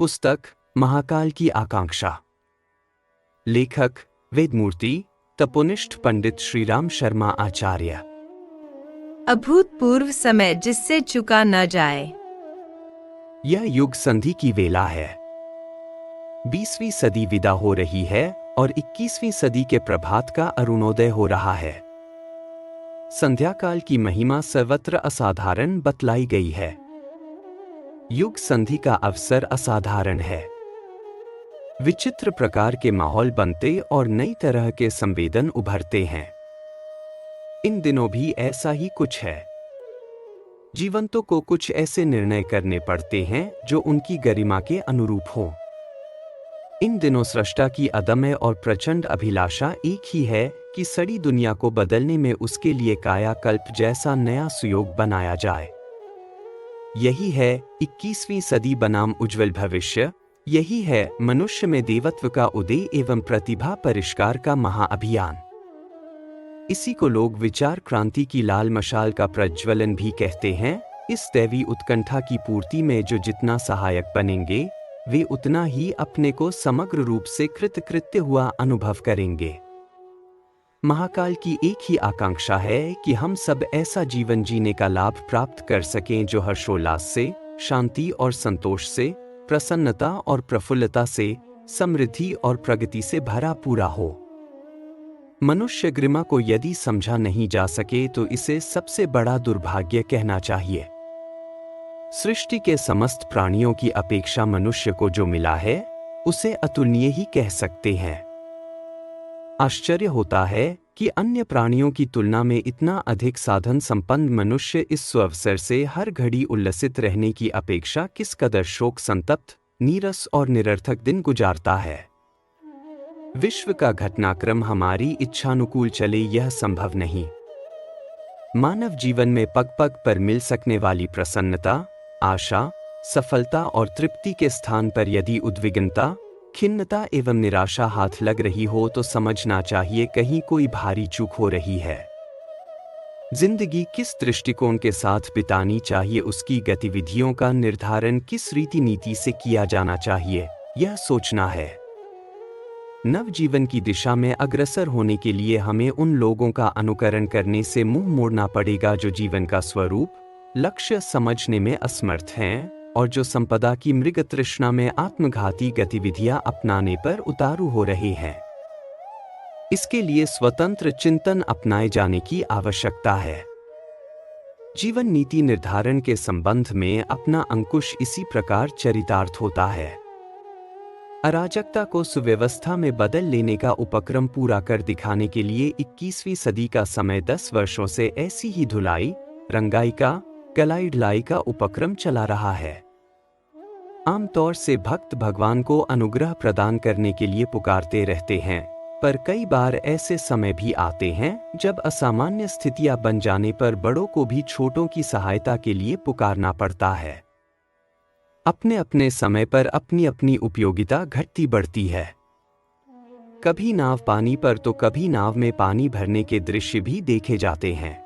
पुस्तक महाकाल की आकांक्षा। लेखक वेदमूर्ति तपोनिष्ठ पंडित श्रीराम शर्मा आचार्य। अभूतपूर्व समय जिससे चुका न जाए। यह युग संधि की वेला है। 20वीं सदी विदा हो रही है और 21वीं सदी के प्रभात का अरुणोदय हो रहा है। संध्या काल की महिमा सर्वत्र असाधारण बतलाई गई है। युग संधि का अवसर असाधारण है। विचित्र प्रकार के माहौल बनते और नई तरह के संवेदन उभरते हैं। इन दिनों भी ऐसा ही कुछ है। जीवंतों को कुछ ऐसे निर्णय करने पड़ते हैं जो उनकी गरिमा के अनुरूप हों। इन दिनों सृष्टा की अदम्य और प्रचंड अभिलाषा एक ही है कि सड़ी दुनिया को बदलने में उसके लिए कायाकल्प जैसा नया सुयोग बनाया जाए। यही है 21वीं सदी बनाम उज्ज्वल भविष्य। यही है मनुष्य में देवत्व का उदय एवं प्रतिभा परिष्कार का महाअभियान। इसी को लोग विचार क्रांति की लाल मशाल का प्रज्वलन भी कहते हैं। इस दैवी उत्कंठा की पूर्ति में जो जितना सहायक बनेंगे वे उतना ही अपने को समग्र रूप से कृतकृत्य हुआ अनुभव करेंगे। महाकाल की एक ही आकांक्षा है कि हम सब ऐसा जीवन जीने का लाभ प्राप्त कर सकें जो हर्षोल्लास से, शांति और संतोष से, प्रसन्नता और प्रफुल्लता से, समृद्धि और प्रगति से भरा पूरा हो। मनुष्य गरिमा को यदि समझा नहीं जा सके तो इसे सबसे बड़ा दुर्भाग्य कहना चाहिए। सृष्टि के समस्त प्राणियों की अपेक्षा मनुष्य को जो मिला है उसे अतुलनीय ही कह सकते हैं। आश्चर्य होता है कि अन्य प्राणियों की तुलना में इतना अधिक साधन संपन्न मनुष्य इस सुअवसर से हर घड़ी उल्लसित रहने की अपेक्षा किस कदर शोक संतप्त, नीरस और निरर्थक दिन गुजारता है। विश्व का घटनाक्रम हमारी इच्छानुकूल चले यह संभव नहीं। मानव जीवन में पग पग पर मिल सकने वाली प्रसन्नता, आशा, सफलता और तृप्ति के स्थान पर यदि उद्विग्नता, खिन्नता एवं निराशा हाथ लग रही हो तो समझना चाहिए कहीं कोई भारी चूक हो रही है। जिंदगी किस दृष्टिकोण के साथ बितानी चाहिए, उसकी गतिविधियों का निर्धारण किस रीति नीति से किया जाना चाहिए, यह सोचना है। नव जीवन की दिशा में अग्रसर होने के लिए हमें उन लोगों का अनुकरण करने से मुंह मोड़ना पड़ेगा जो जीवन का स्वरूप, लक्ष्य समझने में असमर्थ हैं और जो संपदा की मृग तृष्णा में आत्मघाती गतिविधियां अपनाने पर उतारू हो रहे हैं। इसके लिए स्वतंत्र चिंतन अपनाए जाने की आवश्यकता है। जीवन नीति निर्धारण के संबंध में अपना अंकुश इसी प्रकार चरितार्थ होता है। अराजकता को सुव्यवस्था में बदल लेने का उपक्रम पूरा कर दिखाने के लिए 21वीं सदी का समय 10 वर्षों से ऐसी ही धुलाई, रंगाई का, गलाई ढलाई का उपक्रम चला रहा है। आमतौर से भक्त भगवान को अनुग्रह प्रदान करने के लिए पुकारते रहते हैं, पर कई बार ऐसे समय भी आते हैं जब असामान्य स्थितियां बन जाने पर बड़ों को भी छोटों की सहायता के लिए पुकारना पड़ता है। अपने अपने समय पर अपनी अपनी उपयोगिता घटती बढ़ती है। कभी नाव पानी पर तो कभी नाव में पानी भरने के दृश्य भी देखे जाते हैं।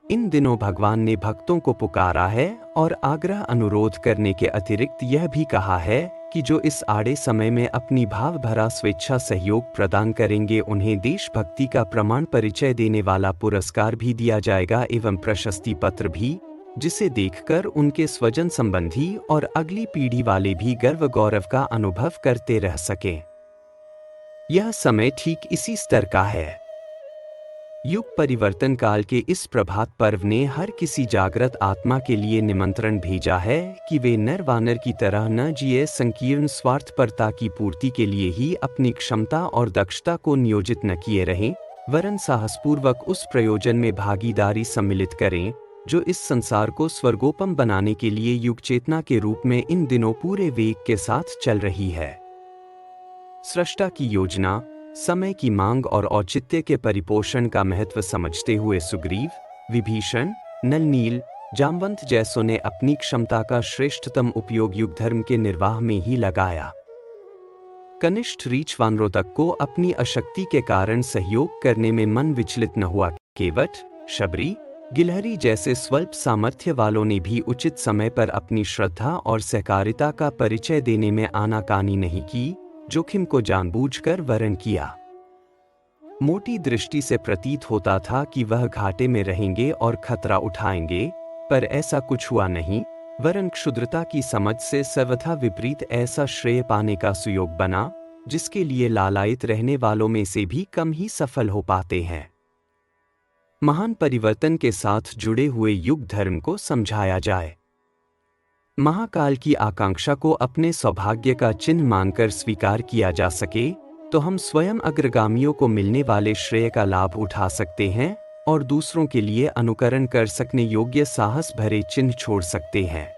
इन दिनों भगवान ने भक्तों को पुकारा है और आग्रह अनुरोध करने के अतिरिक्त यह भी कहा है कि जो इस आड़े समय में अपनी भाव भरा स्वेच्छा सहयोग प्रदान करेंगे उन्हें देशभक्ति का प्रमाण परिचय देने वाला पुरस्कार भी दिया जाएगा एवं प्रशस्ति पत्र भी, जिसे देखकर उनके स्वजन संबंधी और अगली पीढ़ी वाले भी गर्व गौरव का अनुभव करते रह सकें। यह समय ठीक इसी स्तर का है। युग परिवर्तन काल के इस प्रभात पर्व ने हर किसी जागृत आत्मा के लिए निमंत्रण भेजा है कि वे नर वानर की तरह न जिए संकीर्ण स्वार्थपरता की पूर्ति के लिए ही अपनी क्षमता और दक्षता को नियोजित न किए रहें, वरन साहसपूर्वक उस प्रयोजन में भागीदारी सम्मिलित करें जो इस संसार को स्वर्गोपम बनाने के लिए युग चेतना के रूप में इन दिनों पूरे वेग के साथ चल रही है। सृष्टा की योजना, समय की मांग और औचित्य के परिपोषण का महत्व समझते हुए सुग्रीव, विभीषण, नलनील, जामवंत जैसों ने अपनी क्षमता का श्रेष्ठतम उपयोग युग धर्म के निर्वाह में ही लगाया। कनिष्ठ रीछ वानरों तक को अपनी अशक्ति के कारण सहयोग करने में मन विचलित न हुआ। केवट, शबरी, गिलहरी जैसे स्वल्प सामर्थ्य वालों ने भी उचित समय पर अपनी श्रद्धा और सहकारिता का परिचय देने में आनाकानी नहीं की, जोखिम को जानबूझकर वरण किया। मोटी दृष्टि से प्रतीत होता था कि वह घाटे में रहेंगे और खतरा उठाएंगे, पर ऐसा कुछ हुआ नहीं, वरन क्षुद्रता की समझ से सर्वथा विपरीत ऐसा श्रेय पाने का सुयोग बना, जिसके लिए लालायित रहने वालों में से भी कम ही सफल हो पाते हैं। महान परिवर्तन के साथ जुड़े हुए युग धर्म को समझाया जाए। महाकाल की आकांक्षा को अपने सौभाग्य का चिन्ह मानकर स्वीकार किया जा सके, तो हम स्वयं अग्रगामियों को मिलने वाले श्रेय का लाभ उठा सकते हैं और दूसरों के लिए अनुकरण कर सकने योग्य साहस भरे चिन्ह छोड़ सकते हैं।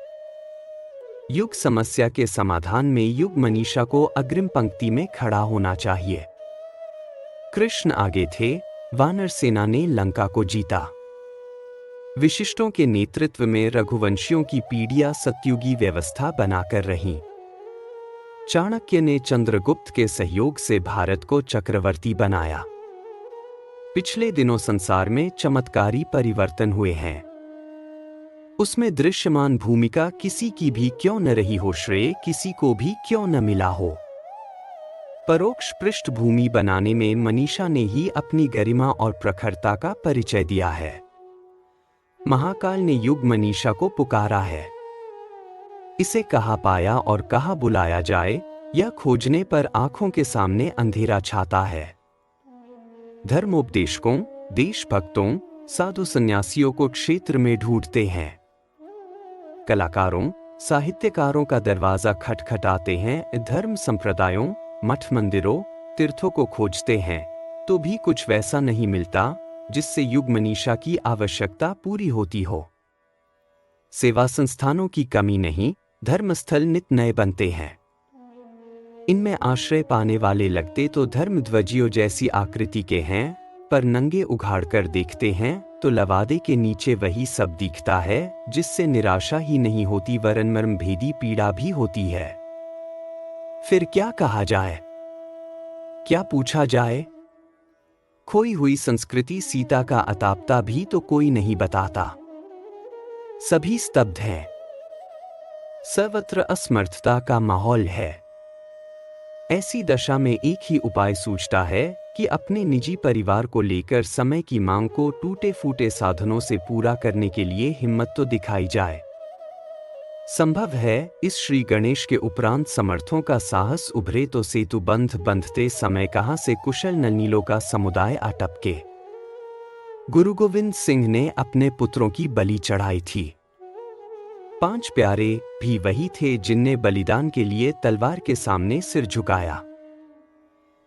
युग समस्या के समाधान में युग मनीषा को अग्रिम पंक्ति में खड़ा होना चाहिए। कृष्ण आगे थे, वानर सेना ने लंका को जीता। विशिष्टों के नेतृत्व में रघुवंशियों की पीढ़ियां सतयुगी व्यवस्था बनाकर रहीं। चाणक्य ने चंद्रगुप्त के सहयोग से भारत को चक्रवर्ती बनाया। पिछले दिनों संसार में चमत्कारी परिवर्तन हुए हैं। उसमें दृश्यमान भूमिका किसी की भी क्यों न रही हो, श्रेय किसी को भी क्यों न मिला हो, परोक्ष पृष्ठभूमि बनाने में मनीषा ने ही अपनी गरिमा और प्रखरता का परिचय दिया है। महाकाल ने युग मनीषा को पुकारा है। इसे कहाँ पाया और कहाँ बुलाया जाए, यह खोजने पर आंखों के सामने अंधेरा छाता है। धर्मोपदेशकों, देशभक्तों, साधु सन्यासियों को क्षेत्र में ढूंढते हैं। कलाकारों, साहित्यकारों का दरवाजा खटखटाते हैं। धर्म संप्रदायों, मठ मंदिरों, तीर्थों को खोजते हैं, तो भी कुछ वैसा नहीं मिलता जिससे युग मनीषा की आवश्यकता पूरी होती हो। सेवा संस्थानों की कमी नहीं, धर्मस्थल नित नए बनते हैं। इनमें आश्रय पाने वाले लगते तो धर्मध्वजियों जैसी आकृति के हैं, पर नंगे उघाड़ कर देखते हैं तो लवादे के नीचे वही सब दिखता है, जिससे निराशा ही नहीं होती वरन मर्म भेदी पीड़ा भी होती है। फिर क्या कहा जाए, क्या पूछा जाए? खोई हुई संस्कृति सीता का अतापता भी तो कोई नहीं बताता। सभी स्तब्ध हैं। सर्वत्र असमर्थता का माहौल है। ऐसी दशा में एक ही उपाय सूझता है कि अपने निजी परिवार को लेकर समय की मांग को टूटे फूटे साधनों से पूरा करने के लिए हिम्मत तो दिखाई जाए। संभव है इस श्री गणेश के उपरांत समर्थों का साहस उभरे तो सेतु बंधते समय कहां से कुशल नलीलों का समुदाय अटपके। गुरु गोविंद सिंह ने अपने पुत्रों की बलि चढ़ाई थी। 5 प्यारे भी वही थे जिनने बलिदान के लिए तलवार के सामने सिर झुकाया।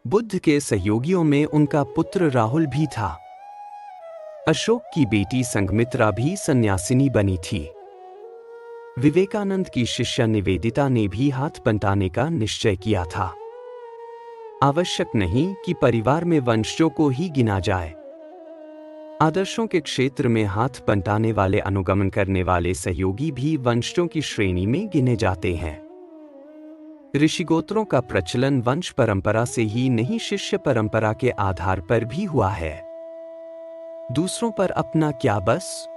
बुद्ध के सहयोगियों में उनका पुत्र राहुल भी था। अशोक की बेटी संघमित्रा भी सन्यासिनी बनी थी। विवेकानंद की शिष्या निवेदिता ने भी हाथ बंटाने का निश्चय किया था। आवश्यक नहीं कि परिवार में वंशजों को ही गिना जाए। आदर्शों के क्षेत्र में हाथ बंटाने वाले, अनुगमन करने वाले सहयोगी भी वंशजों की श्रेणी में गिने जाते हैं। ऋषिगोत्रों का प्रचलन वंश परंपरा से ही नहीं, शिष्य परंपरा के आधार पर भी हुआ है। दूसरों पर अपना क्या बस,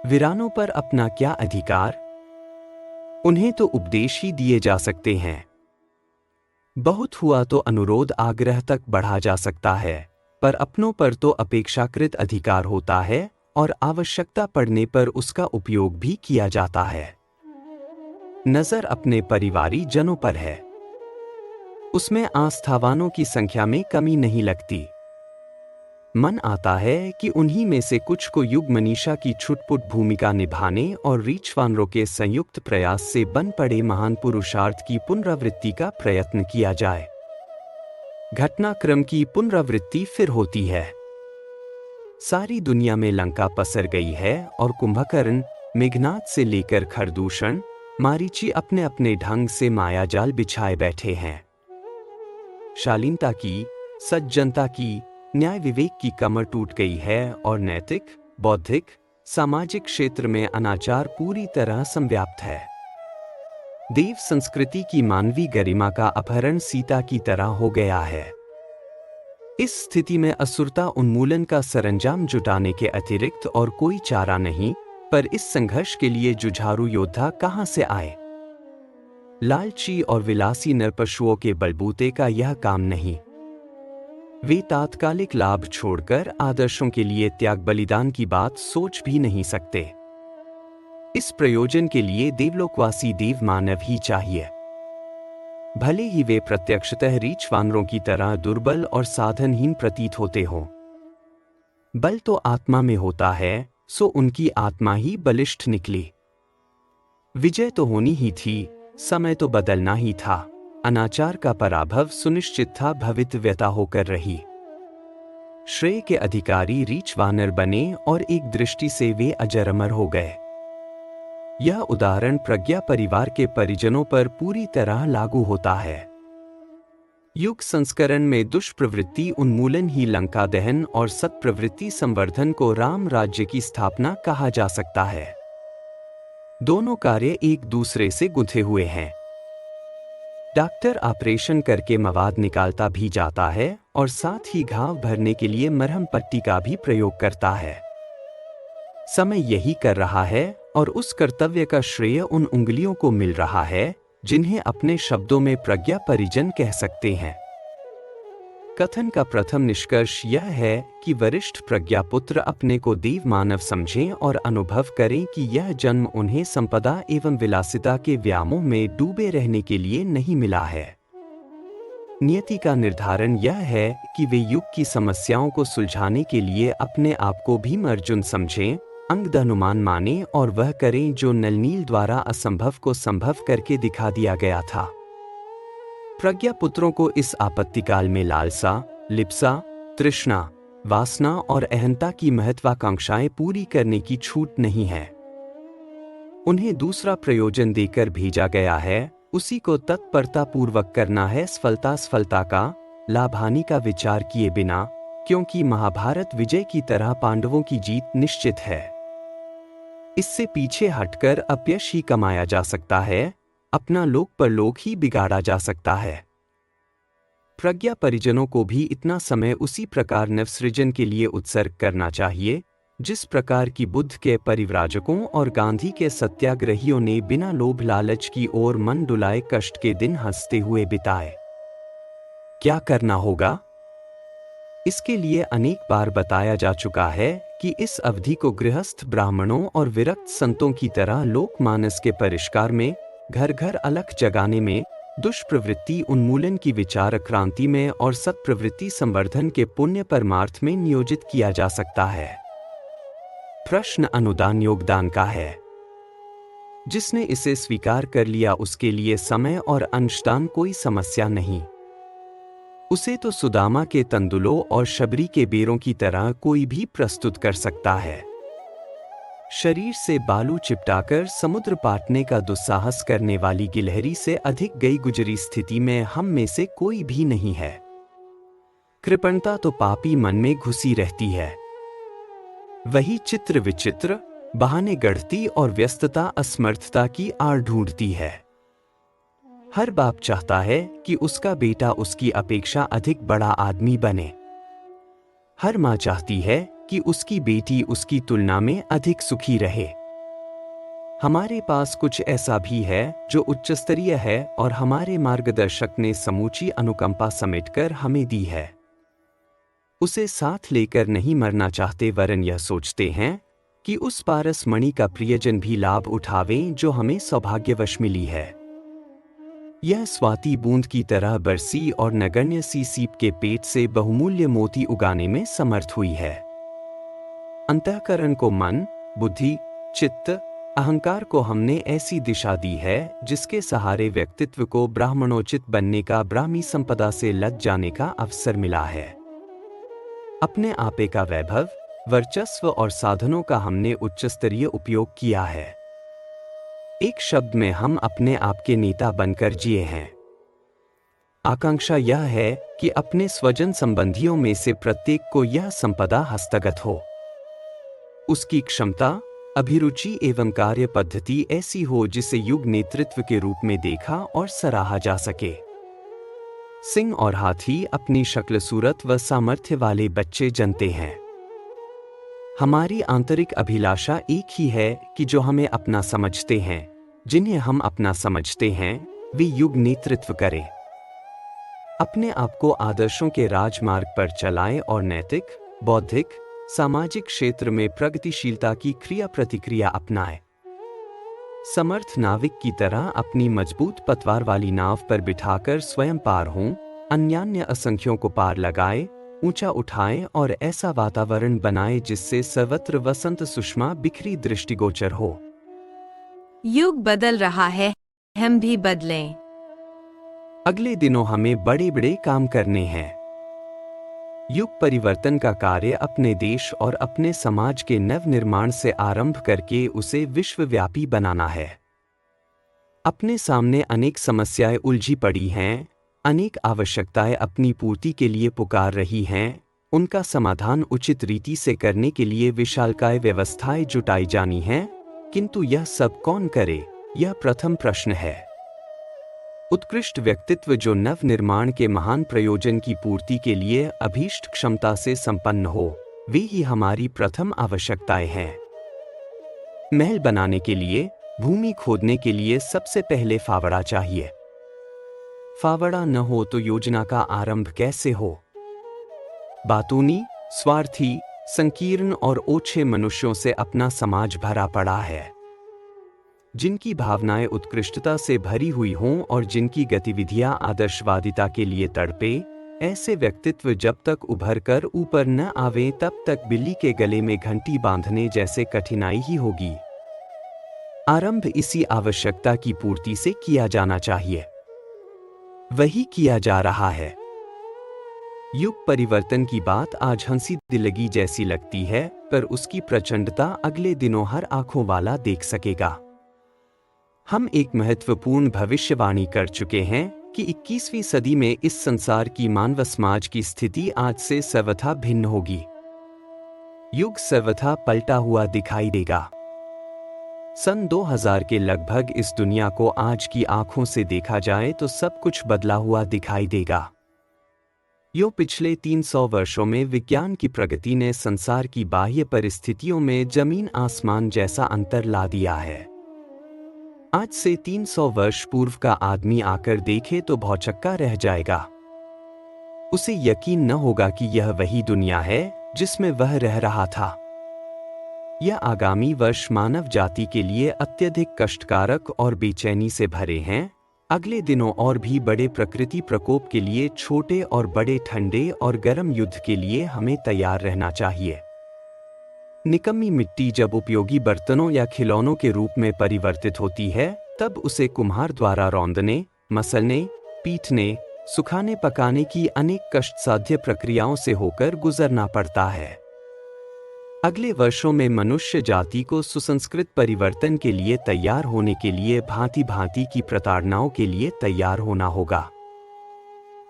वीरानों पर अपना क्या अधिकार? उन्हें तो उपदेश ही दिए जा सकते हैं। बहुत हुआ तो अनुरोध आग्रह तक बढ़ा जा सकता है, पर अपनों पर तो अपेक्षाकृत अधिकार होता है और आवश्यकता पड़ने पर उसका उपयोग भी किया जाता है। नजर अपने परिवारी जनों पर है, उसमें आस्थावानों की संख्या में कमी नहीं लगती। मन आता है कि उन्हीं में से कुछ को युग मनीषा की छुटपुट भूमिका निभाने और रीछवानरों के संयुक्त प्रयास से बन पड़े महान पुरुषार्थ की पुनरावृत्ति का प्रयत्न किया जाए। घटनाक्रम की पुनरावृत्ति फिर होती है। सारी दुनिया में लंका पसर गई है और कुंभकर्ण, मेघनाद से लेकर खरदूषण, मारीची अपने अपने ढंग से मायाजाल बिछाए बैठे हैं। शालीनता की, सज्जनता की, न्याय विवेक की कमर टूट गई है और नैतिक, बौद्धिक, सामाजिक क्षेत्र में अनाचार पूरी तरह संव्याप्त है। देव संस्कृति की मानवीय गरिमा का अपहरण सीता की तरह हो गया है। इस स्थिति में असुरता उन्मूलन का सरंजाम जुटाने के अतिरिक्त और कोई चारा नहीं, पर इस संघर्ष के लिए जुझारू योद्धा कहां से आए? लालची और विलासी नरपशुओं के बलबूते का यह काम नहीं। वे तात्कालिक लाभ छोड़कर आदर्शों के लिए त्याग बलिदान की बात सोच भी नहीं सकते। इस प्रयोजन के लिए देवलोकवासी देव मानव ही चाहिए। भले ही वे प्रत्यक्षतः रीछ वानरों की तरह दुर्बल और साधनहीन प्रतीत होते हों। बल तो आत्मा में होता है, सो उनकी आत्मा ही बलिष्ठ निकली। विजय तो होनी ही थी, समय तो बदलना ही था। अनाचार का पराभव सुनिश्चित था, भवितव्यता होकर रही। श्रेय के अधिकारी रीछ वानर बने और एक दृष्टि से वे अजर अमर हो गए। यह उदाहरण प्रज्ञा परिवार के परिजनों पर पूरी तरह लागू होता है। युग संस्करण में दुष्प्रवृत्ति उन्मूलन ही लंका दहन और सत्प्रवृत्ति संवर्धन को राम राज्य की स्थापना कहा जा सकता है। दोनों कार्य एक दूसरे से गुंथे हुए हैं। डॉक्टर ऑपरेशन करके मवाद निकालता भी जाता है और साथ ही घाव भरने के लिए मरहम पट्टी का भी प्रयोग करता है। समय यही कर रहा है और उस कर्तव्य का श्रेय उन उंगलियों को मिल रहा है जिन्हें अपने शब्दों में प्रज्ञा परिजन कह सकते हैं। कथन का प्रथम निष्कर्ष यह है कि वरिष्ठ प्रज्ञापुत्र अपने को देव मानव समझें और अनुभव करें कि यह जन्म उन्हें संपदा एवं विलासिता के व्यामों में डूबे रहने के लिए नहीं मिला है। नियति का निर्धारण यह है कि वे युग की समस्याओं को सुलझाने के लिए अपने आप को भीम अर्जुन समझें, अंगद हनुमान माने और वह करें जो नलनील द्वारा असंभव को संभव करके दिखा दिया गया था। प्रज्ञा पुत्रों को इस आपत्तिकाल में लालसा, लिप्सा, तृष्णा, वासना और अहंता की महत्वाकांक्षाएं पूरी करने की छूट नहीं है। उन्हें दूसरा प्रयोजन देकर भेजा गया है, उसी को तत्परता पूर्वक करना है, सफलता का, लाभ हानि का विचार किए बिना, क्योंकि महाभारत विजय की तरह पांडवों की जीत निश्चित है। इससे पीछे हटकर अपयश ही कमाया जा सकता है, अपना लोक परलोक ही बिगाड़ा जा सकता है। प्रज्ञा परिजनों को भी इतना समय उसी प्रकार नवसृजन के लिए उत्सर्ग करना चाहिए जिस प्रकार की बुद्ध के परिव्राजकों और गांधी के सत्याग्रहियों ने बिना लोभ लालच की ओर मन डुलाए कष्ट के दिन हंसते हुए बिताए। क्या करना होगा? इसके लिए अनेक बार बताया जा चुका है कि इस अवधि को गृहस्थ ब्राह्मणों और विरक्त संतों की तरह लोकमानस के परिष्कार में, घर घर अलख जगाने में, दुष्प्रवृत्ति उन्मूलन की विचार क्रांति में और सत्प्रवृत्ति संवर्धन के पुण्य परमार्थ में नियोजित किया जा सकता है। प्रश्न अनुदान योगदान का है। जिसने इसे स्वीकार कर लिया उसके लिए समय और अंशदान कोई समस्या नहीं। उसे तो सुदामा के तंदुलों और शबरी के बेरों की तरह कोई भी प्रस्तुत कर सकता है। शरीर से बालू चिपटाकर समुद्र पाटने का दुस्साहस करने वाली गिलहरी से अधिक गई गुजरी स्थिति में हम में से कोई भी नहीं है। कृपणता तो पापी मन में घुसी रहती है। वही चित्र विचित्र, बहाने गढ़ती और व्यस्तता असमर्थता की आड़ ढूंढती है। हर बाप चाहता है कि उसका बेटा उसकी अपेक्षा अधिक बड़ा आदमी बने। हर माँ चाहती है कि उसकी बेटी उसकी तुलना में अधिक सुखी रहे। हमारे पास कुछ ऐसा भी है जो उच्चस्तरीय है और हमारे मार्गदर्शक ने समूची अनुकंपा समेटकर हमें दी है। उसे साथ लेकर नहीं मरना चाहते, वरन यह सोचते हैं कि उस पारस मणि का प्रियजन भी लाभ उठावें जो हमें सौभाग्यवश मिली है। यह स्वाति बूंद की तरह बरसी और नगण्य सी सीप के पेट से बहुमूल्य मोती उगाने में समर्थ हुई है। अंतःकरण को मन, बुद्धि, चित्त, अहंकार को हमने ऐसी दिशा दी है जिसके सहारे व्यक्तित्व को ब्राह्मणोचित बनने का, ब्राह्मी संपदा से लद जाने का अवसर मिला है। अपने आपे का वैभव, वर्चस्व और साधनों का हमने उच्चस्तरीय उपयोग किया है। एक शब्द में हम अपने आप के नेता बनकर जिए हैं। आकांक्षा यह है कि अपने स्वजन संबंधियों में से प्रत्येक को यह संपदा हस्तगत हो। उसकी क्षमता, अभिरुचि एवं कार्य पद्धति ऐसी हो जिसे युग नेतृत्व के रूप में देखा और सराहा जा सके। सिंह और हाथी अपनी शक्ल सूरत व सामर्थ्य वाले बच्चे जनते हैं। हमारी आंतरिक अभिलाषा एक ही है कि जो हमें अपना समझते हैं, जिन्हें हम अपना समझते हैं, वे युग नेतृत्व करें, अपने आप को आदर्शों के राजमार्ग पर चलाएं और नैतिक, बौद्धिक, सामाजिक क्षेत्र में प्रगतिशीलता की क्रिया प्रतिक्रिया अपनाएं। समर्थ नाविक की तरह अपनी मजबूत पतवार वाली नाव पर बिठाकर स्वयं पार हों, अन्यान्य असंख्यों को पार लगाए, ऊंचा उठाएं और ऐसा वातावरण बनाएं जिससे सर्वत्र वसंत सुषमा बिखरी दृष्टिगोचर हो। युग बदल रहा है, हम भी बदलें। अगले दिनों हमें बड़े बड़े काम करने हैं। युग परिवर्तन का कार्य अपने देश और अपने समाज के नवनिर्माण से आरंभ करके उसे विश्वव्यापी बनाना है। अपने सामने अनेक समस्याएं उलझी पड़ी हैं, अनेक आवश्यकताएं अपनी पूर्ति के लिए पुकार रही हैं, उनका समाधान उचित रीति से करने के लिए विशालकाय व्यवस्थाएं जुटाई जानी हैं, किंतु यह सब कौन करे, यह प्रथम प्रश्न है। उत्कृष्ट व्यक्तित्व जो नव निर्माण के महान प्रयोजन की पूर्ति के लिए अभीष्ट क्षमता से संपन्न हो, वे ही हमारी प्रथम आवश्यकताएं हैं। महल बनाने के लिए, भूमि खोदने के लिए सबसे पहले फावड़ा चाहिए। फावड़ा न हो तो योजना का आरंभ कैसे हो? बातूनी, स्वार्थी, संकीर्ण और ओछे मनुष्यों से अपना समाज भरा पड़ा है। जिनकी भावनाएं उत्कृष्टता से भरी हुई हों और जिनकी गतिविधियां आदर्शवादिता के लिए तड़पे, ऐसे व्यक्तित्व जब तक उभर कर ऊपर न आवें तब तक बिल्ली के गले में घंटी बांधने जैसे कठिनाई ही होगी। आरंभ इसी आवश्यकता की पूर्ति से किया जाना चाहिए। वही किया जा रहा है। युग परिवर्तन की बात आज हंसी दिलगी जैसी लगती है, पर उसकी प्रचंडता अगले दिनों हर आंखों वाला देख सकेगा। हम एक महत्वपूर्ण भविष्यवाणी कर चुके हैं कि 21वीं सदी में इस संसार की मानव समाज की स्थिति आज से सर्वथा भिन्न होगी। युग सर्वथा पलटा हुआ दिखाई देगा। सन 2000 के लगभग इस दुनिया को आज की आंखों से देखा जाए तो सब कुछ बदला हुआ दिखाई देगा। पिछले 300 वर्षों में विज्ञान की प्रगति ने संसार की बाह्य परिस्थितियों में जमीन आसमान जैसा अंतर ला दिया है। आज से 300 वर्ष पूर्व का आदमी आकर देखे तो भौचक्का रह जाएगा। उसे यकीन न होगा कि यह वही दुनिया है जिसमें वह रह रहा था। यह आगामी वर्ष मानव जाति के लिए अत्यधिक कष्टकारक और बेचैनी से भरे हैं। अगले दिनों और भी बड़े प्रकृति प्रकोप के लिए, छोटे और बड़े, ठंडे और गर्म युद्ध के लिए हमें तैयार रहना चाहिए। निकम्मी मिट्टी जब उपयोगी बर्तनों या खिलौनों के रूप में परिवर्तित होती है, तब उसे कुम्हार द्वारा रौंदने, मसलने, पीटने, सुखाने, पकाने की अनेक कष्टसाध्य प्रक्रियाओं से होकर गुजरना पड़ता है। अगले वर्षों में मनुष्य जाति को सुसंस्कृत परिवर्तन के लिए तैयार होने के लिए भांति भांति की प्रताड़नाओं के लिए तैयार होना होगा।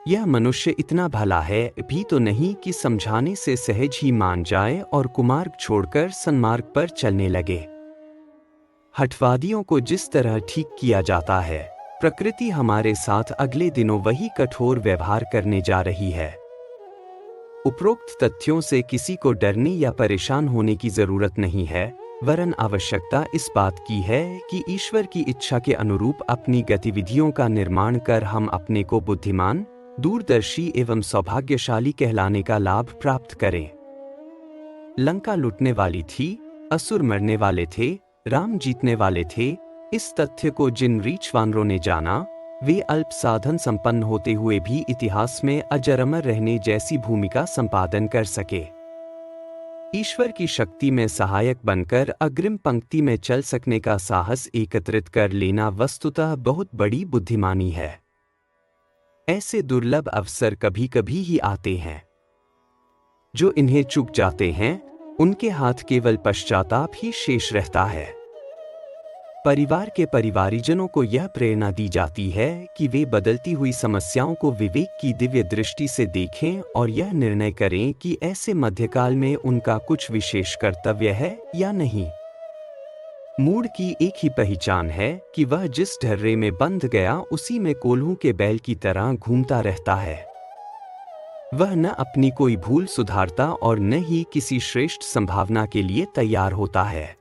यह मनुष्य इतना भला है भी तो नहीं कि समझाने से सहज ही मान जाए और कुमार्ग छोड़कर सन्मार्ग पर चलने लगे। हठवादियों को जिस तरह ठीक किया जाता है, प्रकृति हमारे साथ अगले दिनों वही कठोर व्यवहार करने जा रही है। उपरोक्त तथ्यों से किसी को डरने या परेशान होने की जरूरत नहीं है, वरन आवश्यकता इस बात की है कि ईश्वर की इच्छा के अनुरूप अपनी गतिविधियों का निर्माण कर हम अपने को बुद्धिमान, दूरदर्शी एवं सौभाग्यशाली कहलाने का लाभ प्राप्त करें। लंका लुटने वाली थी, असुर मरने वाले थे, राम जीतने वाले थे। इस तथ्य को जिन रीछ वानरों ने जाना, वे अल्प साधन संपन्न होते हुए भी इतिहास में अजर-अमर रहने जैसी भूमिका संपादन कर सके। ईश्वर की शक्ति में सहायक बनकर अग्रिम पंक्ति में चल सकने का साहस एकत्रित कर लेना वस्तुतः बहुत बड़ी बुद्धिमानी है। ऐसे दुर्लभ अवसर कभी कभी ही आते हैं। जो इन्हें चूक जाते हैं, उनके हाथ केवल पश्चाताप ही शेष रहता है। परिवार के परिवारीजनों को यह प्रेरणा दी जाती है कि वे बदलती हुई समस्याओं को विवेक की दिव्य दृष्टि से देखें और यह निर्णय करें कि ऐसे मध्यकाल में उनका कुछ विशेष कर्तव्य है या नहीं। मूढ़ की एक ही पहचान है कि वह जिस ढर्रे में बंध गया उसी में कोल्हू के बैल की तरह घूमता रहता है। वह न अपनी कोई भूल सुधारता और न ही किसी श्रेष्ठ संभावना के लिए तैयार होता है।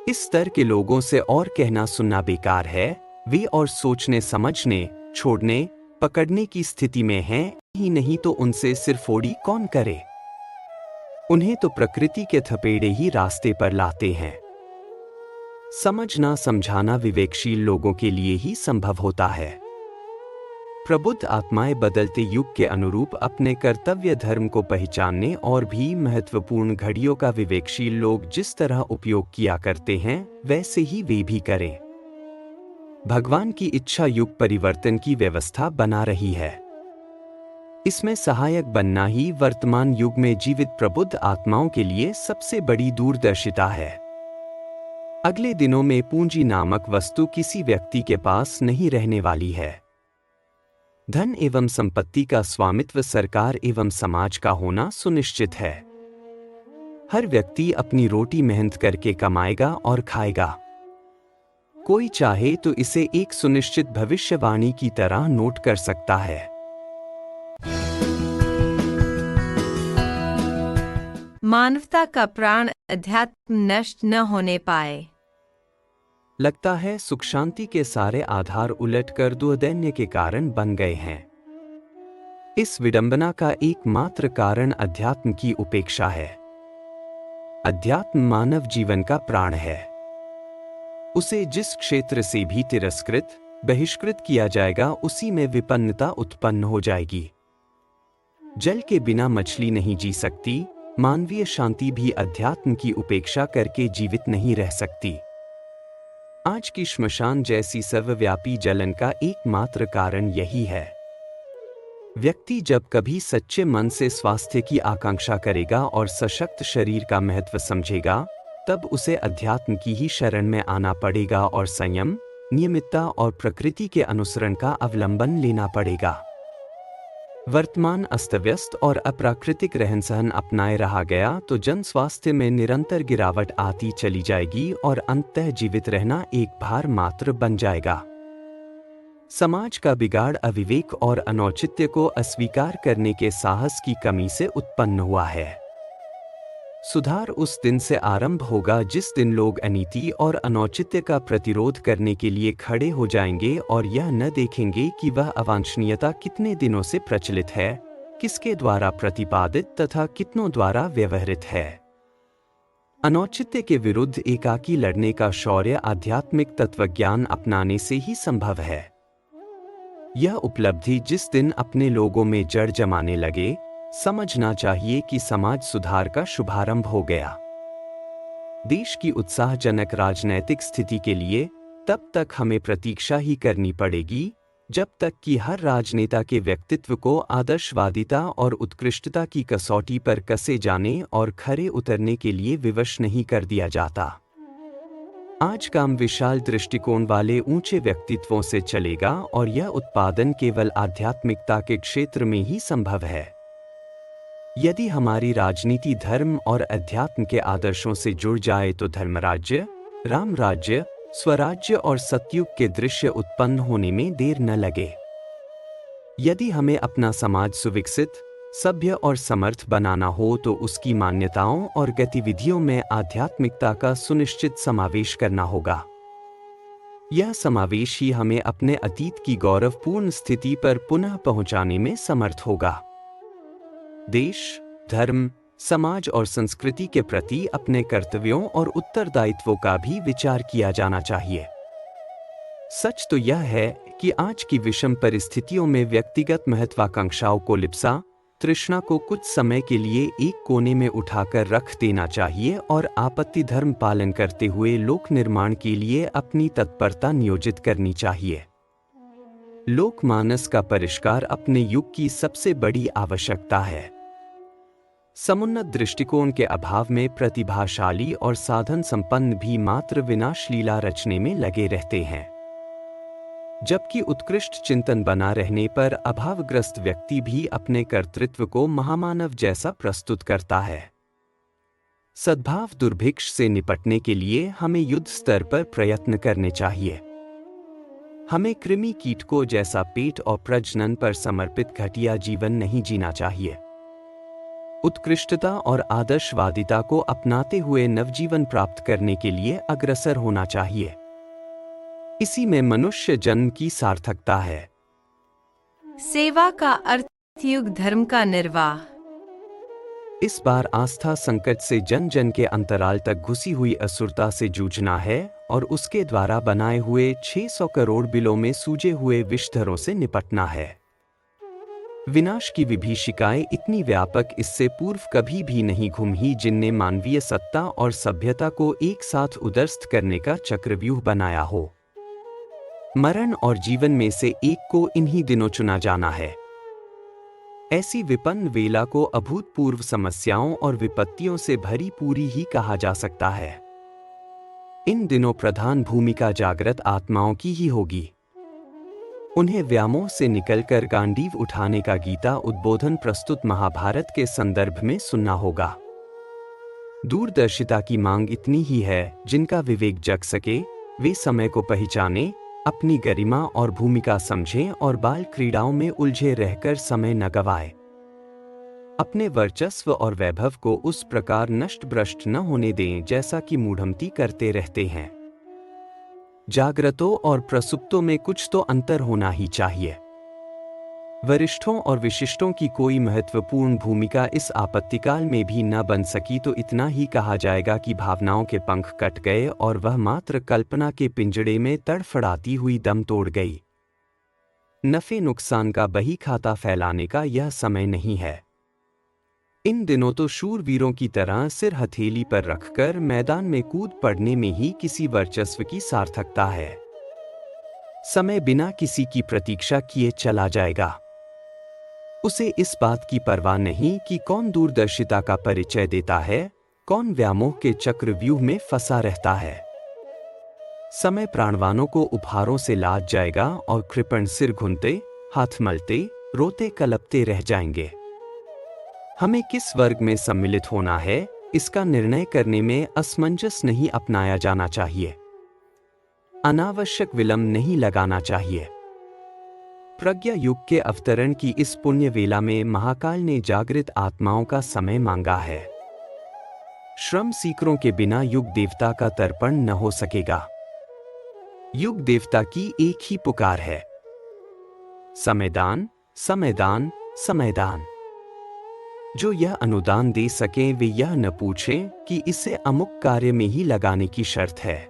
इस स्तर के लोगों से और कहना सुनना बेकार है। वे और सोचने समझने, छोड़ने, पकड़ने की स्थिति में हैं ही नहीं तो उनसे सिरफोड़ी कौन करे। उन्हें तो प्रकृति के थपेड़े ही रास्ते पर लाते हैं। समझना समझाना विवेकशील लोगों के लिए ही संभव होता है। प्रबुद्ध आत्माएं बदलते युग के अनुरूप अपने कर्तव्य धर्म को पहचानने और भी महत्वपूर्ण घड़ियों का विवेकशील लोग जिस तरह उपयोग किया करते हैं वैसे ही वे भी करें। भगवान की इच्छा युग परिवर्तन की व्यवस्था बना रही है। इसमें सहायक बनना ही वर्तमान युग में जीवित प्रबुद्ध आत्माओं के लिए सबसे बड़ी दूरदर्शिता है। अगले दिनों में पूंजी नामक वस्तु किसी व्यक्ति के पास नहीं रहने वाली है। धन एवं संपत्ति का स्वामित्व सरकार एवं समाज का होना सुनिश्चित है। हर व्यक्ति अपनी रोटी मेहनत करके कमाएगा और खाएगा। कोई चाहे तो इसे एक सुनिश्चित भविष्यवाणी की तरह नोट कर सकता है। मानवता का प्राण अध्यात्म नष्ट न होने पाए। लगता है सुख शांति के सारे आधार उलटकर दुर्दैन्य के कारण बन गए हैं। इस विडंबना का एकमात्र कारण अध्यात्म की उपेक्षा है। अध्यात्म मानव जीवन का प्राण है। उसे जिस क्षेत्र से भी तिरस्कृत, बहिष्कृत किया जाएगा उसी में विपन्नता उत्पन्न हो जाएगी। जल के बिना मछली नहीं जी सकती। मानवीय शांति भी अध्यात्म की उपेक्षा करके जीवित नहीं रह सकती। आज की श्मशान जैसी सर्वव्यापी जलन का एकमात्र कारण यही है। व्यक्ति जब कभी सच्चे मन से स्वास्थ्य की आकांक्षा करेगा और सशक्त शरीर का महत्व समझेगा, तब उसे अध्यात्म की ही शरण में आना पड़ेगा और संयम, नियमितता और प्रकृति के अनुसरण का अवलंबन लेना पड़ेगा। वर्तमान अस्तव्यस्त और अप्राकृतिक रहन-सहन अपनाए रहा गया तो जन स्वास्थ्य में निरंतर गिरावट आती चली जाएगी और अंततः जीवित रहना एक भार मात्र बन जाएगा। समाज का बिगाड़ अविवेक और अनौचित्य को अस्वीकार करने के साहस की कमी से उत्पन्न हुआ है। सुधार उस दिन से आरंभ होगा जिस दिन लोग अनीति और अनौचित्य का प्रतिरोध करने के लिए खड़े हो जाएंगे और यह न देखेंगे कि वह अवांछनीयता कितने दिनों से प्रचलित है, किसके द्वारा प्रतिपादित तथा कितनों द्वारा व्यवहृत है। अनौचित्य के विरुद्ध एकाकी लड़ने का शौर्य आध्यात्मिक तत्वज्ञान अपनाने से ही संभव है। यह उपलब्धि जिस दिन अपने लोगों में जड़ जमाने लगे, समझना चाहिए कि समाज सुधार का शुभारंभ हो गया। देश की उत्साहजनक राजनैतिक स्थिति के लिए तब तक हमें प्रतीक्षा ही करनी पड़ेगी जब तक कि हर राजनेता के व्यक्तित्व को आदर्शवादिता और उत्कृष्टता की कसौटी पर कसे जाने और खरे उतरने के लिए विवश नहीं कर दिया जाता। आज काम विशाल दृष्टिकोण वाले ऊंचे व्यक्तित्वों से चलेगा और यह उत्पादन केवल आध्यात्मिकता के क्षेत्र में ही संभव है। यदि हमारी राजनीति धर्म और अध्यात्म के आदर्शों से जुड़ जाए तो धर्मराज्य, राम राज्य, स्वराज्य और सतयुग के दृश्य उत्पन्न होने में देर न लगे। यदि हमें अपना समाज सुविकसित, सभ्य और समर्थ बनाना हो तो उसकी मान्यताओं और गतिविधियों में आध्यात्मिकता का सुनिश्चित समावेश करना होगा। यह समावेश ही हमें अपने अतीत की गौरवपूर्ण स्थिति पर पुनः पहुंचाने में समर्थ होगा। देश, धर्म, समाज और संस्कृति के प्रति अपने कर्तव्यों और उत्तरदायित्वों का भी विचार किया जाना चाहिए। सच तो यह है कि आज की विषम परिस्थितियों में व्यक्तिगत महत्वाकांक्षाओं को लिप्सा, तृष्णा को कुछ समय के लिए एक कोने में उठाकर रख देना चाहिए और आपत्ति धर्म पालन करते हुए लोक निर्माण के लिए अपनी तत्परता नियोजित करनी चाहिए। लोकमानस का परिष्कार अपने युग की सबसे बड़ी आवश्यकता है। समुन्नत दृष्टिकोण के अभाव में प्रतिभाशाली और साधन संपन्न भी मात्र विनाश लीला रचने में लगे रहते हैं, जबकि उत्कृष्ट चिंतन बना रहने पर अभावग्रस्त व्यक्ति भी अपने कर्तृत्व को महामानव जैसा प्रस्तुत करता है। सद्भाव दुर्भिक्ष से निपटने के लिए हमें युद्ध स्तर पर प्रयत्न करने चाहिए। हमें कृमि कीटकों जैसा पेट और प्रजनन पर समर्पित घटिया जीवन नहीं जीना चाहिए। उत्कृष्टता और आदर्शवादिता को अपनाते हुए नवजीवन प्राप्त करने के लिए अग्रसर होना चाहिए। इसी में मनुष्य जन्म की सार्थकता है। सेवा का अर्थ युग धर्म का निर्वाह। इस बार आस्था संकट से जन जन के अंतराल तक घुसी हुई असुरता से जूझना है और उसके द्वारा बनाए हुए 600 करोड़ बिलों में सूजे हुए विषधरों से निपटना है। विनाश की विभीषिकाएं इतनी व्यापक इससे पूर्व कभी भी नहीं घूमी, जिनने मानवीय सत्ता और सभ्यता को एक साथ उद्ध्वस्त करने का चक्रव्यूह बनाया हो। मरण और जीवन में से एक को इन्हीं दिनों चुना जाना है। ऐसी विपन्न वेला को अभूतपूर्व समस्याओं और विपत्तियों से भरी पूरी ही कहा जा सकता है। इन दिनों प्रधान भूमिका जागृत आत्माओं की ही होगी। उन्हें व्यामोह से निकलकर गांडीव उठाने का गीता उद्बोधन प्रस्तुत महाभारत के संदर्भ में सुनना होगा। दूरदर्शिता की मांग इतनी ही है, जिनका विवेक जग सके वे समय को पहचाने, अपनी गरिमा और भूमिका समझें और बाल क्रीड़ाओं में उलझे रहकर समय न गवाएं। अपने वर्चस्व और वैभव को उस प्रकार नष्ट भ्रष्ट न होने दें जैसा कि मूढ़मती करते रहते हैं। जागृतों और प्रसुप्तों में कुछ तो अंतर होना ही चाहिए। वरिष्ठों और विशिष्टों की कोई महत्वपूर्ण भूमिका इस आपत्तिकाल में भी न बन सकी तो इतना ही कहा जाएगा कि भावनाओं के पंख कट गए और वह मात्र कल्पना के पिंजड़े में तड़फड़ाती हुई दम तोड़ गई। नफे नुकसान का बही खाता फैलाने का यह समय नहीं है। इन दिनों तो शूरवीरों की तरह सिर हथेली पर रखकर मैदान में कूद पड़ने में ही किसी वर्चस्व की सार्थकता है। समय बिना किसी की प्रतीक्षा किए चला जाएगा। उसे इस बात की परवाह नहीं कि कौन दूरदर्शिता का परिचय देता है, कौन व्यामोह के चक्रव्यूह में फंसा रहता है। समय प्राणवानों को उपहारों से लाद जाएगा और कृपण सिर घुनते, हाथ मलते, रोते कलपते रह जाएंगे। हमें किस वर्ग में सम्मिलित होना है, इसका निर्णय करने में असमंजस नहीं अपनाया जाना चाहिए। अनावश्यक विलंब नहीं लगाना चाहिए। प्रज्ञा युग के अवतरण की इस पुण्य वेला में महाकाल ने जागृत आत्माओं का समय मांगा है। श्रम सीकरों के बिना युग देवता का तर्पण न हो सकेगा। युग देवता की एक ही पुकार है, समयदान, समयदान, समयदान। जो यह अनुदान दे सकें वे यह न पूछें कि इसे अमुक कार्य में ही लगाने की शर्त है।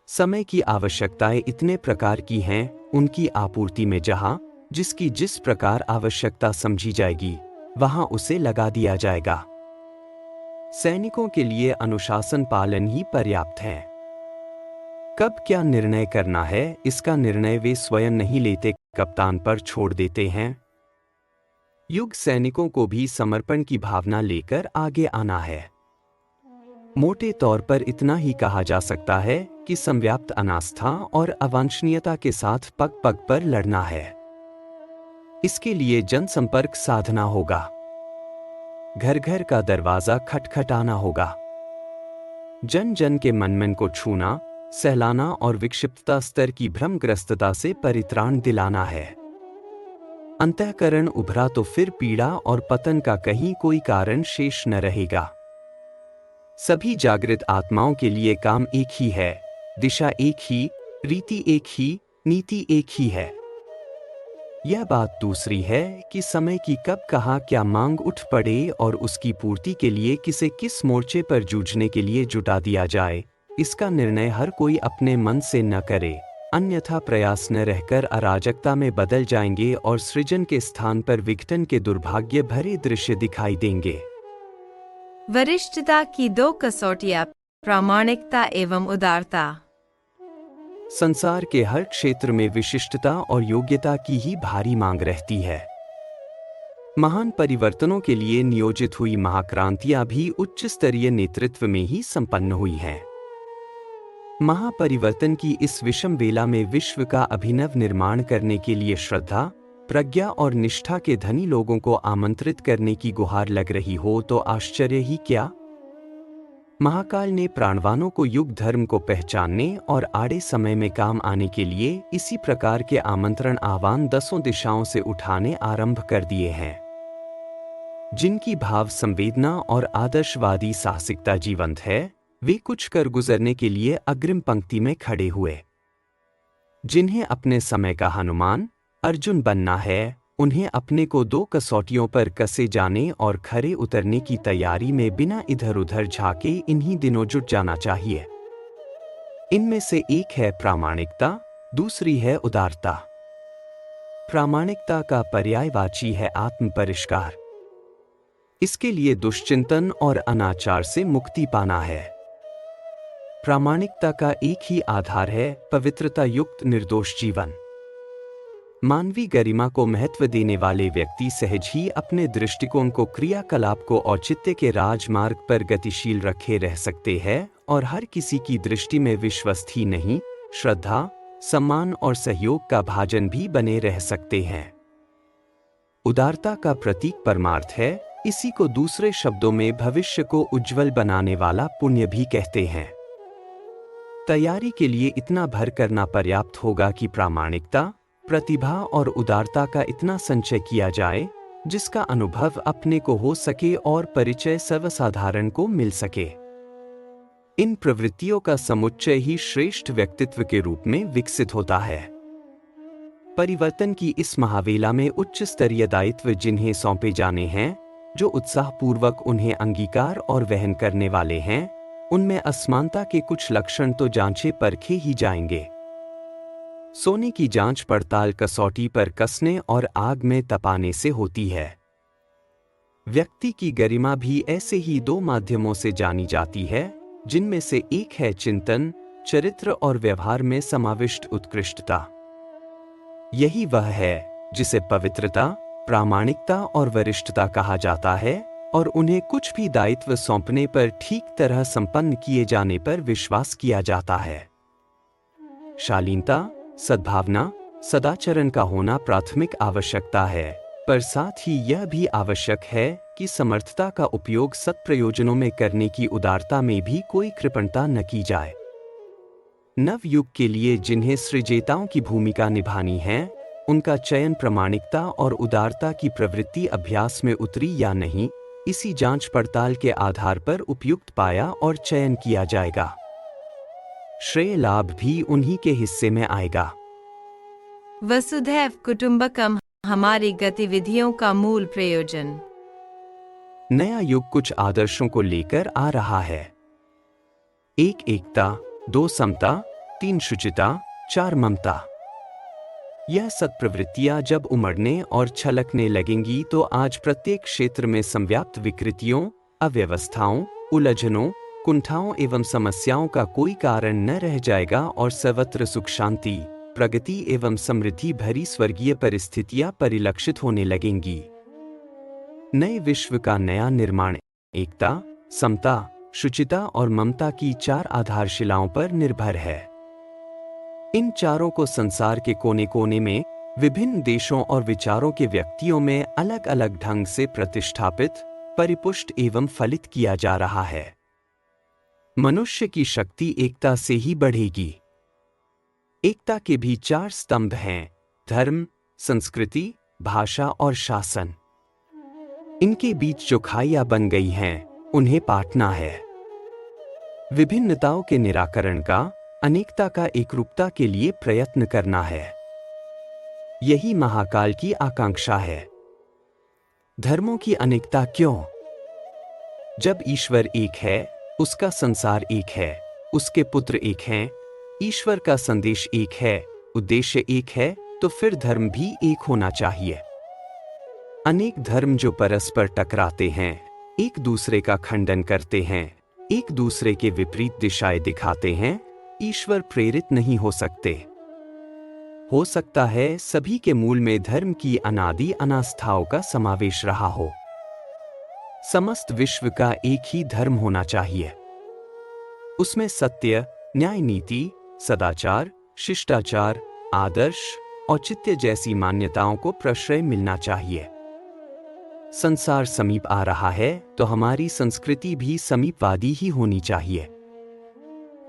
समय की आवश्यकताएं इतने प्रकार की हैं, उनकी आपूर्ति में जहां जिसकी जिस प्रकार आवश्यकता समझी जाएगी वहां उसे लगा दिया जाएगा। सैनिकों के लिए अनुशासन पालन ही पर्याप्त है। कब क्या निर्णय करना है, इसका निर्णय वे स्वयं नहीं लेते, कप्तान पर छोड़ देते हैं। युग सैनिकों को भी समर्पण की भावना लेकर आगे आना है। मोटे तौर पर इतना ही कहा जा सकता है कि संव्याप्त अनास्था और अवांछनीयता के साथ पग पग पर लड़ना है। इसके लिए जनसंपर्क साधना होगा। घर घर का दरवाजा खटखटाना होगा। जन जन के मन मन को छूना, सहलाना और विक्षिप्तता स्तर की भ्रमग्रस्तता से परित्राण दिलाना है। अंतःकरण उभरा तो फिर पीड़ा और पतन का कहीं कोई कारण शेष न रहेगा। सभी जागृत आत्माओं के लिए काम एक ही है, दिशा एक ही, रीति एक ही, नीति एक ही है। यह बात दूसरी है कि समय की कब कहाँ क्या मांग उठ पड़े और उसकी पूर्ति के लिए किसे किस मोर्चे पर जूझने के लिए जुटा दिया जाए, इसका निर्णय हर कोई अपने मन से न करे, अन्यथा प्रयास न रहकर अराजकता में बदल जाएंगे और सृजन के स्थान पर विघटन के दुर्भाग्य भरे दृश्य दिखाई देंगे। वरिष्ठता की दो कसौटियां, प्रामाणिकता एवं उदारता। संसार के हर क्षेत्र में विशिष्टता और योग्यता की ही भारी मांग रहती है। महान परिवर्तनों के लिए नियोजित हुई महाक्रांतियां भी उच्च स्तरीय नेतृत्व में ही संपन्न हुई हैं। महापरिवर्तन की इस विषम वेला में विश्व का अभिनव निर्माण करने के लिए श्रद्धा, प्रज्ञा और निष्ठा के धनी लोगों को आमंत्रित करने की गुहार लग रही हो तो आश्चर्य ही क्या। महाकाल ने प्राणवानों को युग धर्म को पहचानने और आड़े समय में काम आने के लिए इसी प्रकार के आमंत्रण आह्वान 10 दिशाओं से उठाने आरंभ कर दिए हैं। जिनकी भाव संवेदना और आदर्शवादी साहसिकता जीवंत है, वे कुछ कर गुजरने के लिए अग्रिम पंक्ति में खड़े हुए। जिन्हें अपने समय का हनुमान अर्जुन बनना है, उन्हें अपने को 2 कसौटियों पर कसे जाने और खरे उतरने की तैयारी में बिना इधर उधर झांके इन्हीं दिनों जुट जाना चाहिए। इनमें से एक है प्रामाणिकता, दूसरी है उदारता। प्रामाणिकता का पर्यायवाची है आत्मपरिष्कार। इसके लिए दुष्चिंतन और अनाचार से मुक्ति पाना है। प्रामाणिकता का एक ही आधार है पवित्रता युक्त निर्दोष जीवन। मानवीय गरिमा को महत्व देने वाले व्यक्ति सहज ही अपने दृष्टिकोण को क्रियाकलाप को औचित्य के राजमार्ग पर गतिशील रखे रह सकते हैं और हर किसी की दृष्टि में विश्वस्त ही नहीं, श्रद्धा, सम्मान और सहयोग का भाजन भी बने रह सकते हैं। उदारता का प्रतीक परमार्थ है। इसी को दूसरे शब्दों में भविष्य को उज्जवल बनाने वाला पुण्य भी कहते हैं। तैयारी के लिए इतना भर करना पर्याप्त होगा कि प्रामाणिकता, प्रतिभा और उदारता का इतना संचय किया जाए जिसका अनुभव अपने को हो सके और परिचय सर्वसाधारण को मिल सके। इन प्रवृत्तियों का समुच्चय ही श्रेष्ठ व्यक्तित्व के रूप में विकसित होता है। परिवर्तन की इस महावेला में उच्च स्तरीय दायित्व जिन्हें सौंपे जाने हैं, जो उत्साहपूर्वक उन्हें अंगीकार और वहन करने वाले हैं, उनमें असमानता के कुछ लक्षण तो जांचे परखे ही जाएंगे। सोने की जांच पड़ताल कसौटी पर कसने और आग में तपाने से होती है। व्यक्ति की गरिमा भी ऐसे ही 2 माध्यमों से जानी जाती है, जिनमें से एक है चिंतन, चरित्र और व्यवहार में समाविष्ट उत्कृष्टता। यही वह है जिसे पवित्रता, प्रामाणिकता और वरिष्ठता कहा जाता है और उन्हें कुछ भी दायित्व सौंपने पर ठीक तरह संपन्न किए जाने पर विश्वास किया जाता है। शालीनता, सद्भावना, सदाचरण का होना प्राथमिक आवश्यकता है, पर साथ ही यह भी आवश्यक है कि समर्थता का उपयोग सत्प्रयोजनों में करने की उदारता में भी कोई कृपणता न की जाए। नव युग के लिए जिन्हें सृजेताओं की भूमिका निभानी है, उनका चयन प्रामाणिकता और उदारता की प्रवृत्ति अभ्यास में उतरी या नहीं, इसी जांच पड़ताल के आधार पर उपयुक्त पाया और चयन किया जाएगा। श्रेय लाभ भी उन्हीं के हिस्से में आएगा। वसुधैव कुटुंबकम हमारी गतिविधियों का मूल प्रयोजन। नया युग कुछ आदर्शों को लेकर आ रहा है। 1 एकता, 2 समता, 3 शुचिता, 4 ममता। यह सत्प्रवृत्तियां जब उमड़ने और छलकने लगेंगी तो आज प्रत्येक क्षेत्र में संव्याप्त विकृतियों, अव्यवस्थाओं, उलझनों, कुंठाओं एवं समस्याओं का कोई कारण न रह जाएगा और सर्वत्र सुख शांति, प्रगति एवं समृद्धि भरी स्वर्गीय परिस्थितियां परिलक्षित होने लगेंगी। नए विश्व का नया निर्माण एकता, समता, शुचिता और ममता की 4 आधारशिलाओं पर निर्भर है। इन चारों को संसार के कोने कोने में विभिन्न देशों और विचारों के व्यक्तियों में अलग अलग ढंग से प्रतिष्ठापित, परिपुष्ट एवं फलित किया जा रहा है। मनुष्य की शक्ति एकता से ही बढ़ेगी। एकता के भी 4 स्तंभ हैं: धर्म, संस्कृति, भाषा और शासन। इनके बीच जो खाइयां बन गई हैं, उन्हें पाटना है। विभिन्नताओं के निराकरण का, अनेकता का एकरूपता के लिए प्रयत्न करना है। यही महाकाल की आकांक्षा है। धर्मों की अनेकता क्यों? जब ईश्वर एक है, उसका संसार एक है, उसके पुत्र एक हैं, ईश्वर का संदेश एक है, उद्देश्य एक है, तो फिर धर्म भी एक होना चाहिए। अनेक धर्म जो परस्पर टकराते हैं, एक दूसरे का खंडन करते हैं, एक दूसरे के विपरीत दिशाएं दिखाते हैं, ईश्वर प्रेरित नहीं हो सकते। हो सकता है सभी के मूल में धर्म की अनादि अनास्थाओं का समावेश रहा हो। समस्त विश्व का एक ही धर्म होना चाहिए। उसमें सत्य, न्याय, नीति, सदाचार, शिष्टाचार, आदर्श, औचित्य जैसी मान्यताओं को प्रश्रय मिलना चाहिए। संसार समीप आ रहा है तो हमारी संस्कृति भी समीपवादी ही होनी चाहिए।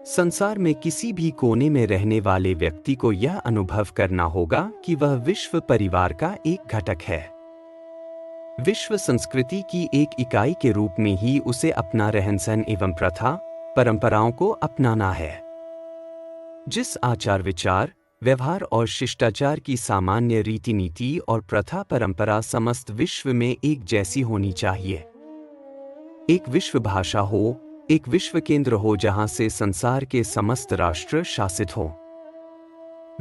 संसार में किसी भी कोने में रहने वाले व्यक्ति को यह अनुभव करना होगा कि वह विश्व परिवार का एक घटक है। विश्व संस्कृति की एक इकाई के रूप में ही उसे अपना रहन सहन एवं प्रथा परंपराओं को अपनाना है। जिस आचार विचार व्यवहार और शिष्टाचार की सामान्य रीति नीति और प्रथा परंपरा समस्त विश्व में एक जैसी होनी चाहिए। एक विश्व भाषा हो, एक विश्व केंद्र हो जहां से संसार के समस्त राष्ट्र शासित हों।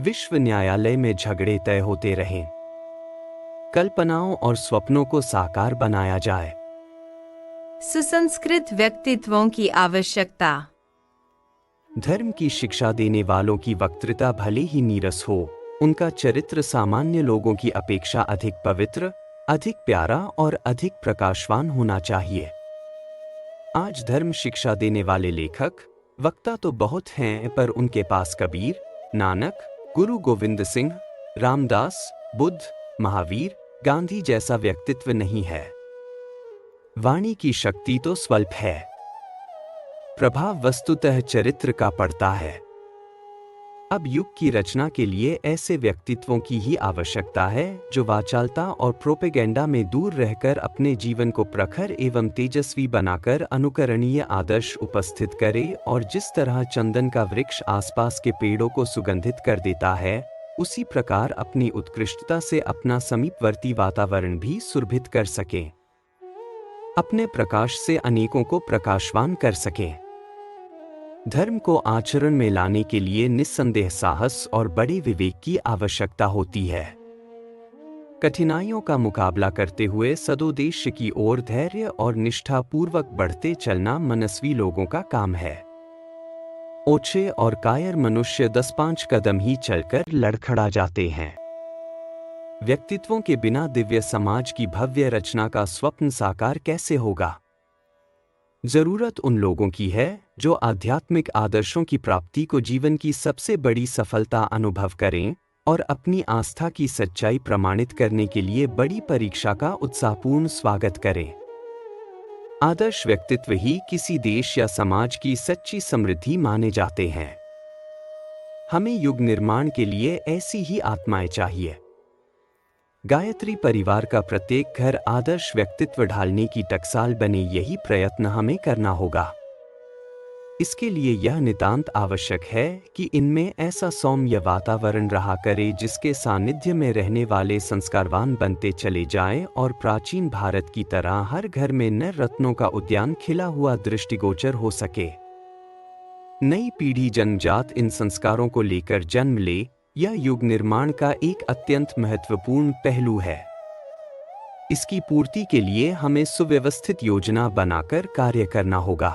विश्व न्यायालय में झगड़े तय होते रहें। कल्पनाओं और स्वप्नों को साकार बनाया जाए। सुसंस्कृत व्यक्तित्वों की आवश्यकता। धर्म की शिक्षा देने वालों की वक्तृता भले ही नीरस हो, उनका चरित्र सामान्य लोगों की अपेक्षा अधिक पवित्र, अधिक प्यारा और अधिक प्रकाशवान होना चाहिए। आज धर्म शिक्षा देने वाले लेखक, वक्ता तो बहुत हैं, पर उनके पास कबीर, नानक, गुरु गोविंद सिंह, रामदास, बुद्ध, महावीर, गांधी जैसा व्यक्तित्व नहीं है। वाणी की शक्ति तो स्वल्प है। प्रभाव वस्तुतः चरित्र का पड़ता है। अब युग की रचना के लिए ऐसे व्यक्तित्वों की ही आवश्यकता है जो वाचालता और प्रोपेगेंडा में दूर रहकर अपने जीवन को प्रखर एवं तेजस्वी बनाकर अनुकरणीय आदर्श उपस्थित करे, और जिस तरह चंदन का वृक्ष आसपास के पेड़ों को सुगंधित कर देता है, उसी प्रकार अपनी उत्कृष्टता से अपना समीपवर्ती वातावरण भी सुरभित कर सके, अपने प्रकाश से अनेकों को प्रकाशवान कर सके। धर्म को आचरण में लाने के लिए निस्संदेह साहस और बड़े विवेक की आवश्यकता होती है। कठिनाइयों का मुकाबला करते हुए सदुद्देश्य की ओर धैर्य और निष्ठापूर्वक बढ़ते चलना मनस्वी लोगों का काम है। ओछे और कायर मनुष्य 10-5 कदम ही चलकर लड़खड़ा जाते हैं। व्यक्तित्वों के बिना दिव्य समाज की भव्य रचना का स्वप्न साकार कैसे होगा? जरूरत उन लोगों की है जो आध्यात्मिक आदर्शों की प्राप्ति को जीवन की सबसे बड़ी सफलता अनुभव करें और अपनी आस्था की सच्चाई प्रमाणित करने के लिए बड़ी परीक्षा का उत्साहपूर्ण स्वागत करें। आदर्श व्यक्तित्व ही किसी देश या समाज की सच्ची समृद्धि माने जाते हैं। हमें युग निर्माण के लिए ऐसी ही आत्माएं चाहिए। गायत्री परिवार का प्रत्येक घर आदर्श व्यक्तित्व ढालने की टकसाल बने, यही प्रयत्न हमें करना होगा। इसके लिए यह नितांत आवश्यक है कि इनमें ऐसा सौम्य वातावरण रहा करे जिसके सानिध्य में रहने वाले संस्कारवान बनते चले जाएं और प्राचीन भारत की तरह हर घर में नर रत्नों का उद्यान खिला हुआ दृष्टिगोचर हो सके। नई पीढ़ी जन्मजात इन संस्कारों को लेकर जन्म ले, यह युग निर्माण का एक अत्यंत महत्वपूर्ण पहलू है। इसकी पूर्ति के लिए हमें सुव्यवस्थित योजना बनाकर कार्य करना होगा।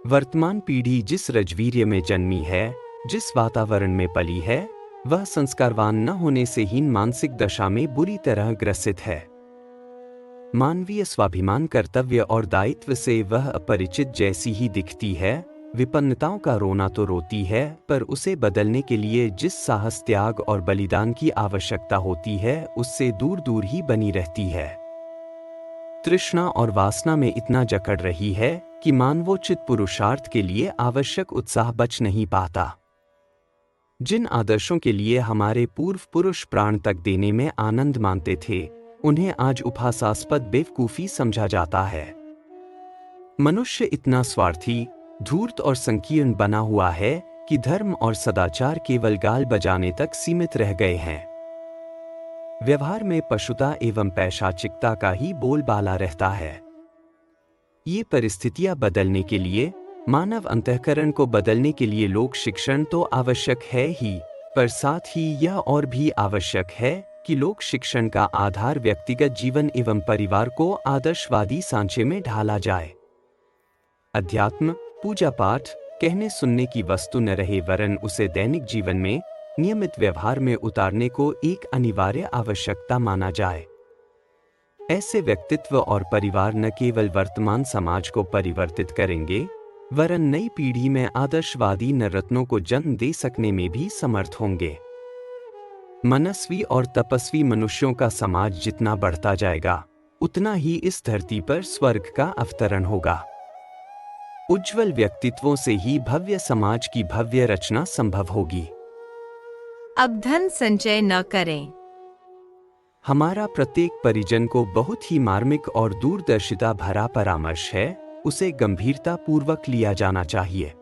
वर्तमान पीढ़ी जिस रजवीर्य में जन्मी है, जिस वातावरण में पली है, वह संस्कारवान न होने से हीन मानसिक दशा में बुरी तरह ग्रसित है। मानवीय स्वाभिमान, कर्तव्य और दायित्व से वह अपरिचित जैसी ही दिखती है। विपन्नताओं का रोना तो रोती है, पर उसे बदलने के लिए जिस साहस, त्याग और बलिदान की आवश्यकता होती है, उससे दूर दूर ही बनी रहती है। तृष्णा और वासना में इतना जकड़ रही है कि मानवोचित पुरुषार्थ के लिए आवश्यक उत्साह बच नहीं पाता। जिन आदर्शों के लिए हमारे पूर्व पुरुष प्राण तक देने में आनंद मानते थे, उन्हें आज उपहासास्पद बेवकूफी समझा जाता है। मनुष्य इतना स्वार्थी, धूर्त और संकीर्ण बना हुआ है कि धर्म और सदाचार केवल गाल बजाने तक सीमित रह गए हैं। व्यवहार में पशुता एवं पैशाचिकता का ही बोलबाला रहता है। ये परिस्थितियां बदलने के लिए, मानव अंतःकरण को बदलने के लिए लोक शिक्षण तो आवश्यक है ही, पर साथ ही यह और भी आवश्यक है कि लोक शिक्षण का आधार व्यक्तिगत जीवन एवं परिवार को आदर्शवादी सांचे में ढाला जाए। अध्यात्म, पूजा पाठ कहने सुनने की वस्तु न रहे, वरन उसे दैनिक जीवन में नियमित व्यवहार में उतारने को एक अनिवार्य आवश्यकता माना जाए। ऐसे व्यक्तित्व और परिवार न केवल वर्तमान समाज को परिवर्तित करेंगे, वरन नई पीढ़ी में आदर्शवादी नररत्नों को जन्म दे सकने में भी समर्थ होंगे। मनस्वी और तपस्वी मनुष्यों का समाज जितना बढ़ता जाएगा, उतना ही इस धरती पर स्वर्ग का अवतरण होगा। उज्ज्वल व्यक्तित्वों से ही भव्य समाज की भव्य रचना संभव होगी। अब धन संचय न करें। हमारा प्रत्येक परिजन को बहुत ही मार्मिक और दूरदर्शिता भरा परामर्श है, उसे गंभीरता पूर्वक लिया जाना चाहिए।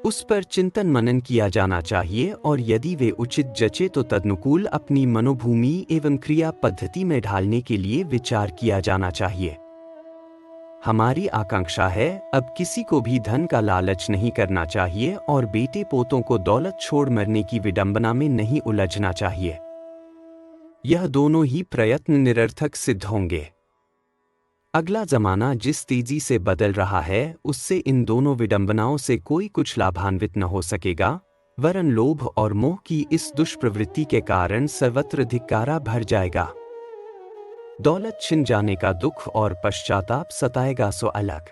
उस पर चिंतन मनन किया जाना चाहिए और यदि वे उचित जचे तो तदनुकूल अपनी मनोभूमि एवं क्रिया पद्धति में ढालने के लिए विचार किया जाना चाहिए। हमारी आकांक्षा है अब किसी को भी धन का लालच नहीं करना चाहिए और बेटे पोतों को दौलत छोड़ मरने की विडंबना में नहीं उलझना चाहिए। यह दोनों ही प्रयत्न निरर्थक सिद्ध होंगे। अगला जमाना जिस तेजी से बदल रहा है उससे इन दोनों विडंबनाओं से कोई कुछ लाभान्वित न हो सकेगा, वरन लोभ और मोह की इस दुष्प्रवृत्ति के कारण सर्वत्र धिक्कारा भर जाएगा। दौलत छिन जाने का दुख और पश्चाताप सताएगा सो अलग।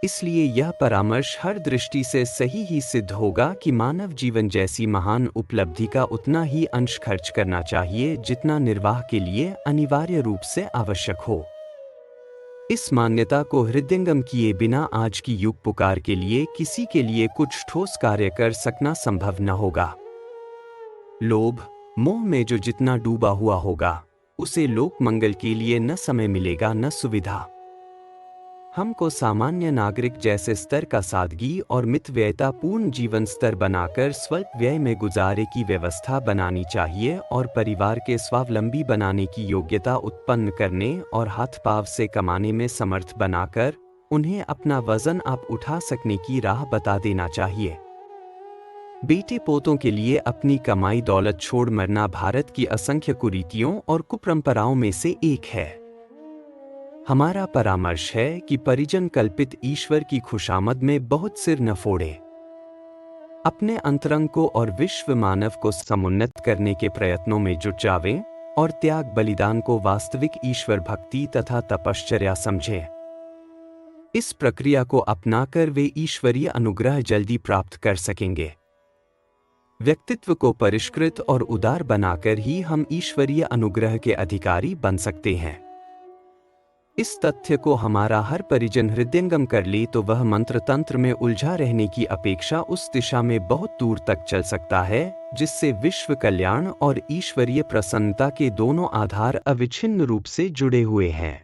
इसलिए यह परामर्श हर दृष्टि से सही ही सिद्ध होगा कि मानव जीवन जैसी महान उपलब्धि का उतना ही अंश खर्च करना चाहिए जितना निर्वाह के लिए अनिवार्य रूप से आवश्यक हो। इस मान्यता को हृदयंगम किए बिना आज की युग पुकार के लिए किसी के लिए कुछ ठोस कार्य कर सकना संभव न होगा। लोभ मोह में जो जितना डूबा हुआ होगा उसे लोक मंगल के लिए न समय मिलेगा न सुविधा। हमको सामान्य नागरिक जैसे स्तर का सादगी और मितव्ययता पूर्ण जीवन स्तर बनाकर स्वल्प व्यय में गुजारे की व्यवस्था बनानी चाहिए और परिवार के स्वावलंबी बनाने की योग्यता उत्पन्न करने और हाथ पांव से कमाने में समर्थ बनाकर उन्हें अपना वजन आप उठा सकने की राह बता देना चाहिए। बेटे पोतों के लिए अपनी कमाई दौलत छोड़ मरना भारत की असंख्य कुरीतियों और कुपरंपराओं में से एक है। हमारा परामर्श है कि परिजन कल्पित ईश्वर की खुशामद में बहुत सिर न फोड़े। अपने अंतरंग को और विश्व मानव को समुन्नत करने के प्रयत्नों में जुट जावें और त्याग बलिदान को वास्तविक ईश्वर भक्ति तथा तपश्चर्या समझें। इस प्रक्रिया को अपनाकर वे ईश्वरीय अनुग्रह जल्दी प्राप्त कर सकेंगे। व्यक्तित्व को परिष्कृत और उदार बनाकर ही हम ईश्वरीय अनुग्रह के अधिकारी बन सकते हैं। इस तथ्य को हमारा हर परिजन हृदयंगम कर ले तो वह मंत्र तंत्र में उलझा रहने की अपेक्षा उस दिशा में बहुत दूर तक चल सकता है जिससे विश्व कल्याण और ईश्वरीय प्रसन्नता के दोनों आधार अविच्छिन्न रूप से जुड़े हुए हैं।